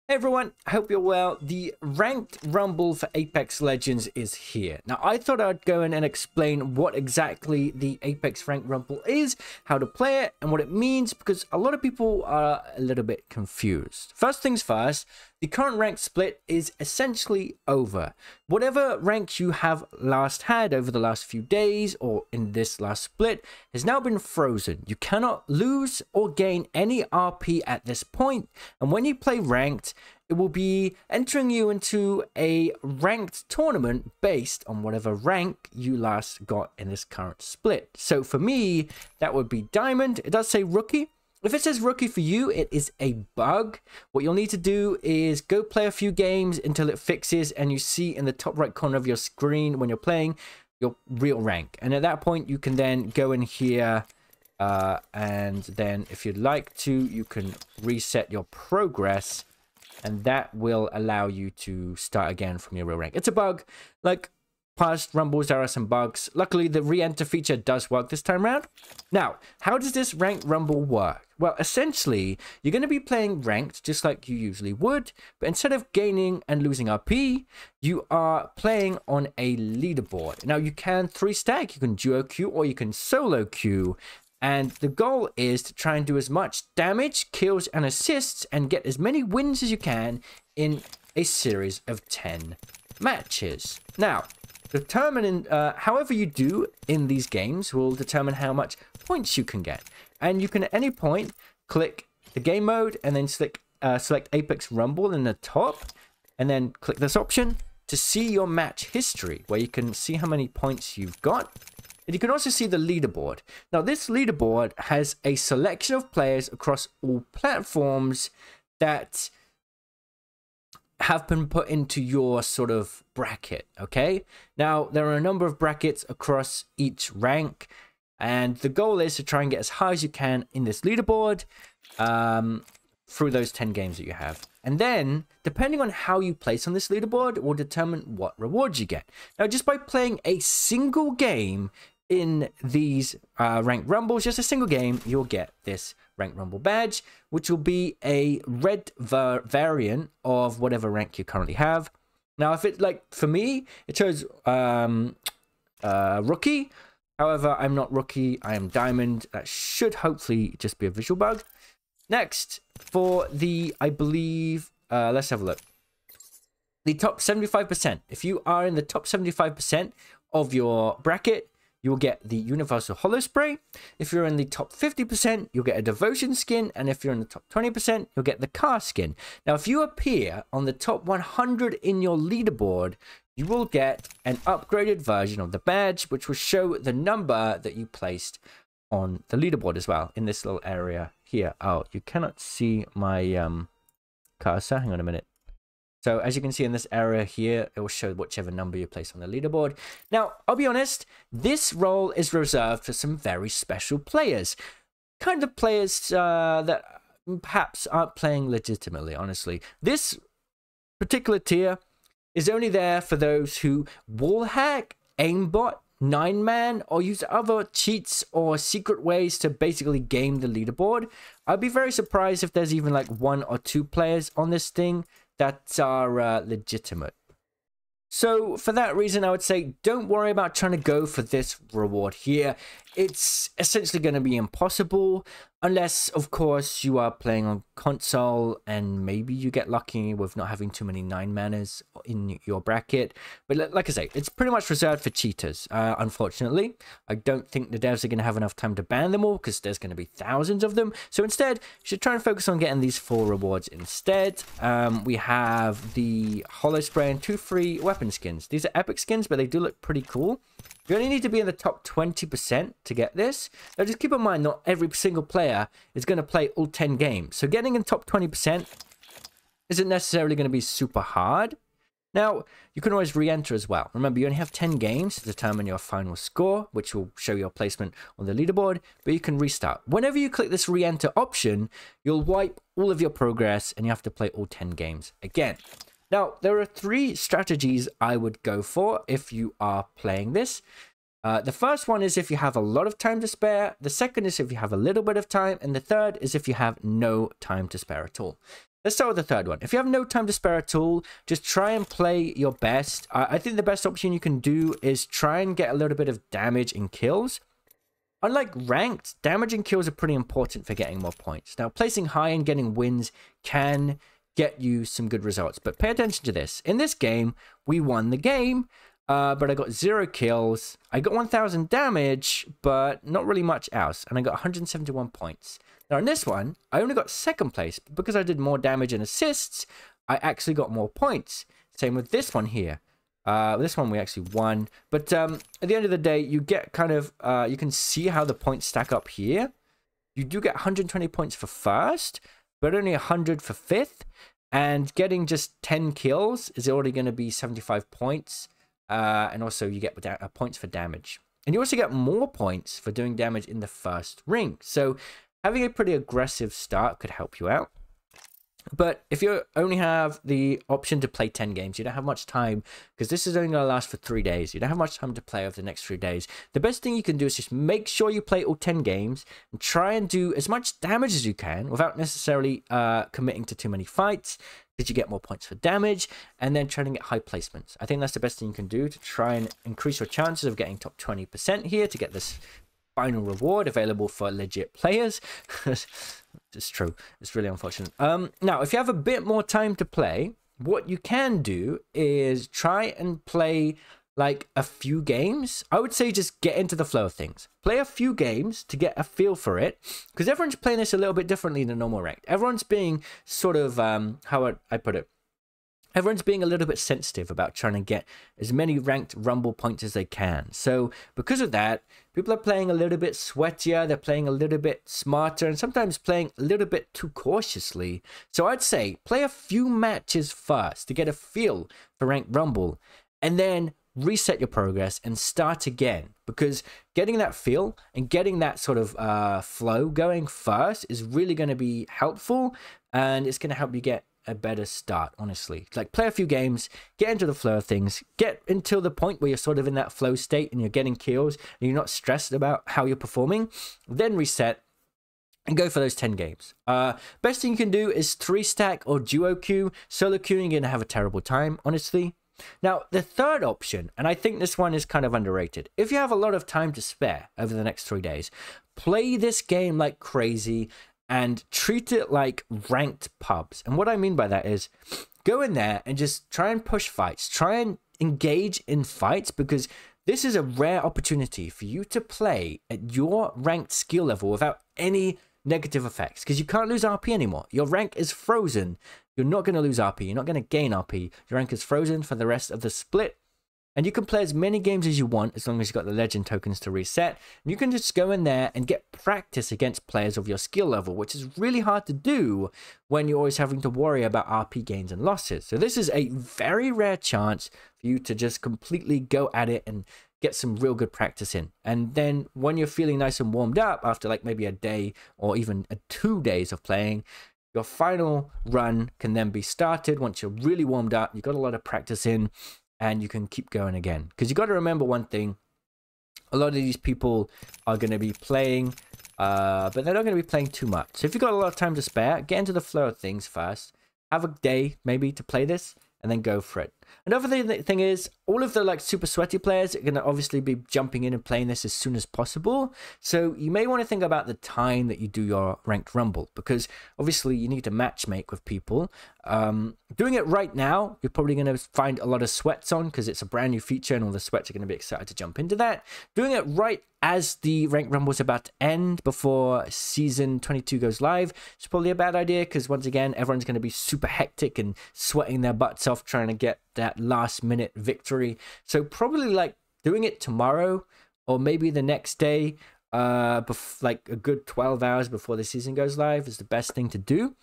Hey everyone, I hope you're well. The ranked rumble for Apex Legends is here. Now, I thought I'd go in and explain what exactly the Apex ranked rumble is, how to play it, and what it means, because a lot of people are a little bit confused. First things first, the current rank split is essentially over. Whatever rank you have last had over the last few days or in this last split has now been frozen. You cannot lose or gain any RP at this point, and when you play ranked, it will be entering you into a ranked tournament based on whatever rank you last got in this current split. So for me, that would be Diamond. It does say Rookie. If it says Rookie for you, it is a bug. What you'll need to do is go play a few games until it fixes and you see in the top right corner of your screen when you're playing your real rank. And at that point, you can then go in here and then if you'd like to, you can reset your progress. And that will allow you to start again from your real rank. It's a bug. Like past rumbles, there are some bugs. Luckily, the re-enter feature does work this time around. Now, how does this ranked rumble work? Well, essentially, you're going to be playing ranked just like you usually would. But instead of gaining and losing RP, you are playing on a leaderboard. Now, you can 3-stack, you can duo queue, or you can solo queue. And the goal is to try and do as much damage, kills, and assists and get as many wins as you can in a series of 10 matches. Now, determining however you do in these games will determine how much points you can get. And you can at any point click the game mode and then select Apex Rumble in the top. And then click this option to see your match history, where you can see how many points you've got. And you can also see the leaderboard. Now, this leaderboard has a selection of players across all platforms that have been put into your sort of bracket, okay? Now, there are a number of brackets across each rank, and the goal is to try and get as high as you can in this leaderboard through those 10 games that you have. And then, depending on how you place on this leaderboard, will determine what rewards you get. Now, just by playing a single game in these ranked rumbles, just a single game, you'll get this ranked rumble badge, which will be a red variant of whatever rank you currently have. Now, if it, like, for me, it shows Rookie. However, I'm not Rookie, I am Diamond. That should hopefully just be a visual bug. Next, for the, I believe, let's have a look. The top 75%. If you are in the top 75% of your bracket, you will get the Universal Holo Spray. If you're in the top 50%, you'll get a Devotion skin. And if you're in the top 20%, you'll get the Car skin. Now, if you appear on the top 100 in your leaderboard, you will get an upgraded version of the badge, which will show the number that you placed on the leaderboard as well in this little area here. Oh, you cannot see my cursor. Hang on a minute. So as you can see in this area here, it will show whichever number you place on the leaderboard. Now, I'll be honest, this role is reserved for some very special players. Kind of players that perhaps aren't playing legitimately, honestly. This particular tier is only there for those who wallhack, aimbot, 9-man, or use other cheats or secret ways to basically game the leaderboard. I'd be very surprised if there's even like 1 or 2 players on this thing that are legitimate. So for that reason, I would say don't worry about trying to go for this reward here. It's essentially going to be impossible unless, of course, you are playing on console and maybe you get lucky with not having too many 9-manners in your bracket. But like I say, it's pretty much reserved for cheaters, unfortunately. I don't think the devs are going to have enough time to ban them all because there's going to be thousands of them. So instead, you should try and focus on getting these 4 rewards instead. We have the Holo Spray and 2 free weapon skins. These are epic skins, but they do look pretty cool. You only need to be in the top 20% to get this. Now, just keep in mind, not every single player is going to play all 10 games. So getting in top 20% isn't necessarily going to be super hard. Now, you can always re-enter as well. Remember, you only have 10 games to determine your final score, which will show your placement on the leaderboard, but you can restart. Whenever you click this re-enter option, you'll wipe all of your progress and you have to play all 10 games again. Now, there are 3 strategies I would go for if you are playing this. The first one is if you have a lot of time to spare. The second is if you have a little bit of time. And the third is if you have no time to spare at all. let's start with the third one. If you have no time to spare at all, just try and play your best. I think the best option you can do is try and get a little bit of damage and kills. Unlike ranked, damage and kills are pretty important for getting more points. Now, placing high and getting wins can get you some good results, but pay attention to this. In this game, we won the game, but I got 0 kills. I got 1000 damage, but not really much else, and I got 171 points. Now, in this one, I only got 2nd place, but because I did more damage and assists, I actually got more points. Same with this one here. This one we actually won, but at the end of the day, you get kind of, you can see how the points stack up here. You do get 120 points for 1st, but only 100 for 5th, and getting just 10 kills is already going to be 75 points, and also you get points for damage. And you also get more points for doing damage in the 1st ring, so having a pretty aggressive start could help you out. But if you only have the option to play 10 games, you don't have much time, because this is only going to last for 3 days. You don't have much time to play over the next 3 days. The best thing you can do is just make sure you play all 10 games and try and do as much damage as you can without necessarily committing to too many fights, because you get more points for damage, and then trying to get high placements. I think that's the best thing you can do to try and increase your chances of getting top 20% here to get this final reward available for legit players. It's true. It's really unfortunate. Now, if you have a bit more time to play, what you can do is try and play like a few games. I would say just get into the flow of things. Play a few games to get a feel for it, because everyone's playing this a little bit differently than normal ranked. Everyone's being sort of, how I put it, everyone's being a little bit sensitive about trying to get as many ranked Rumble points as they can. So because of that, people are playing a little bit sweatier, they're playing a little bit smarter, and sometimes playing a little bit too cautiously. So I'd say play a few matches first to get a feel for ranked Rumble, and then reset your progress and start again, because getting that feel and getting that sort of flow going first is really going to be helpful, and it's going to help you get a better start, honestly. Like, play a few games, get into the flow of things, get until the point where you're sort of in that flow state and you're getting kills and you're not stressed about how you're performing, then reset and go for those 10 games. Best thing you can do is 3-stack or duo queue. Solo queuing, you're gonna have a terrible time, honestly. Now, the third option, and I think this one is kind of underrated, if you have a lot of time to spare over the next 3 days, play this game like crazy and treat it like ranked pubs. And what I mean by that is go in there and just try and push fights, try and engage in fights, because this is a rare opportunity for you to play at your ranked skill level without any negative effects, because you can't lose RP anymore. Your rank is frozen. You're not going to lose RP. You're not going to gain RP. Your rank is frozen for the rest of the split. And you can play as many games as you want as long as you've got the legend tokens to reset. And you can just go in there and get practice against players of your skill level, which is really hard to do when you're always having to worry about RP gains and losses. So this is a very rare chance for you to just completely go at it and get some real good practice in. And then when you're feeling nice and warmed up after like maybe a day or even 2 days of playing, your final run can then be started once you're really warmed up, you've got a lot of practice in, and you can keep going again. Because you got to remember one thing: a lot of these people are going to be playing, but they're not going to be playing too much. So if you've got a lot of time to spare, get into the flow of things first. Have a day maybe to play this, and then go for it. Another thing is, all of the like super sweaty players are going to obviously be jumping in and playing this as soon as possible. So you may want to think about the time that you do your ranked rumble, because obviously you need to matchmake with people. Doing it right now, you're probably going to find a lot of sweats on, because it's a brand new feature and all the sweats are going to be excited to jump into that. Doing it right as the ranked rumble is about to end before season 22 goes live, it's probably a bad idea, because once again, everyone's going to be super hectic and sweating their butts off trying to get that last minute victory. So probably like doing it tomorrow or maybe the next day, like a good 12 hours before the season goes live is the best thing to do,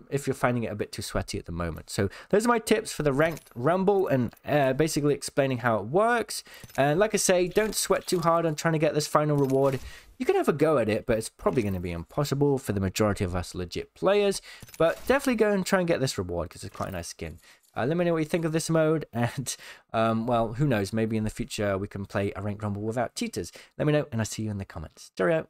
if you're finding it a bit too sweaty at the moment. So those are my tips for the ranked rumble, and basically explaining how it works. And like I say, don't sweat too hard on trying to get this final reward. You can have a go at it, but it's probably going to be impossible for the majority of us legit players. But definitely go and try and get this reward, because it's quite a nice skin. Let me know what you think of this mode, and well, who knows, maybe in the future we can play a ranked rumble without cheaters. Let me know, and I'll see you in the comments. Cheerio!